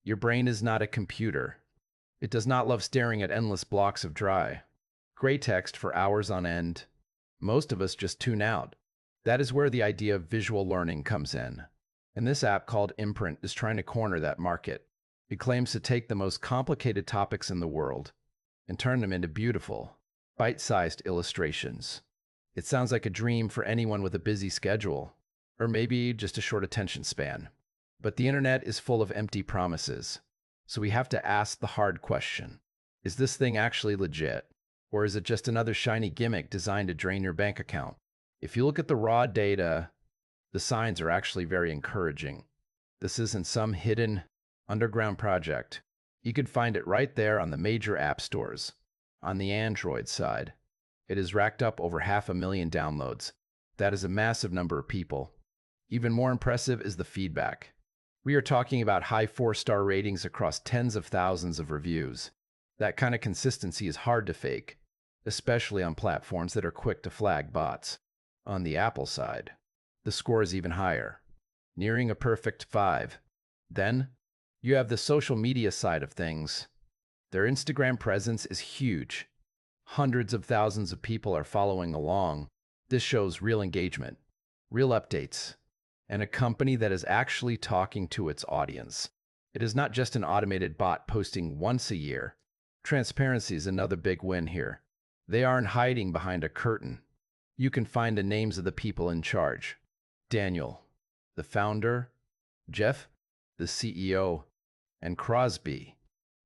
Your brain is not a computer. It does not love staring at endless blocks of dry, gray text for hours on end. Most of us just tune out. That is where the idea of visual learning comes in. And this app called Imprint is trying to corner that market. It claims to take the most complicated topics in the world and turn them into beautiful, bite-sized illustrations. It sounds like a dream for anyone with a busy schedule, or maybe just a short attention span. But the internet is full of empty promises. So we have to ask the hard question. Is this thing actually legit? Or is it just another shiny gimmick designed to drain your bank account? If you look at the raw data, the signs are actually very encouraging. This isn't some hidden, underground project. You could find it right there on the major app stores. On the Android side, it has racked up over 500,000 downloads. That is a massive number of people. Even more impressive is the feedback. We are talking about high 4-star ratings across tens of thousands of reviews. That kind of consistency is hard to fake, especially on platforms that are quick to flag bots. On the Apple side, the score is even higher, nearing a perfect 5. Then, you have the social media side of things. Their Instagram presence is huge. Hundreds of thousands of people are following along. This shows real engagement, real updates, and a company that is actually talking to its audience. It is not just an automated bot posting once a year. Transparency is another big win here. They aren't hiding behind a curtain. You can find the names of the people in charge. Daniel, the founder, Jeff, the CEO, and Crosby,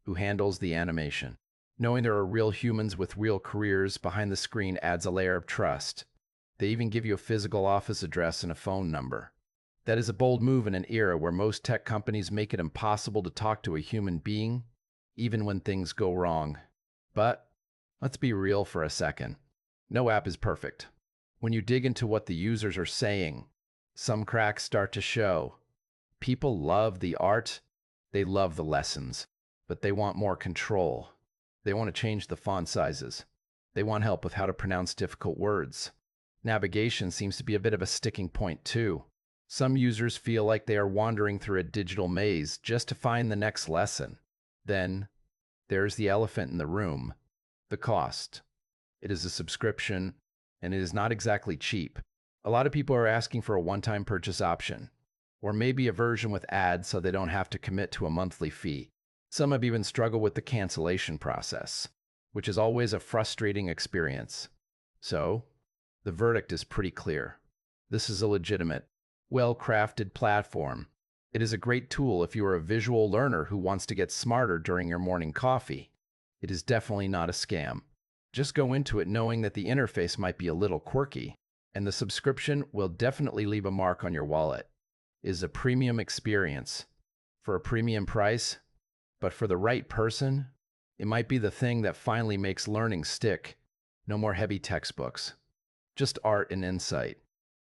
who handles the animation. Knowing there are real humans with real careers behind the screen adds a layer of trust. They even give you a physical office address and a phone number. That is a bold move in an era where most tech companies make it impossible to talk to a human being, even when things go wrong. But let's be real for a second. No app is perfect. When you dig into what the users are saying, some cracks start to show. People love the art, they love the lessons, but they want more control. They want to change the font sizes. They want help with how to pronounce difficult words. Navigation seems to be a bit of a sticking point too. Some users feel like they are wandering through a digital maze just to find the next lesson. Then, there's the elephant in the room, the cost. It is a subscription, and it is not exactly cheap. A lot of people are asking for a one-time purchase option, or maybe a version with ads so they don't have to commit to a monthly fee. Some have even struggled with the cancellation process, which is always a frustrating experience. So, the verdict is pretty clear. This is a legitimate, well-crafted platform. It is a great tool if you are a visual learner who wants to get smarter during your morning coffee. It is definitely not a scam. Just go into it knowing that the interface might be a little quirky, and the subscription will definitely leave a mark on your wallet. It is a premium experience for a premium price, but for the right person, it might be the thing that finally makes learning stick. No more heavy textbooks, just art and insight.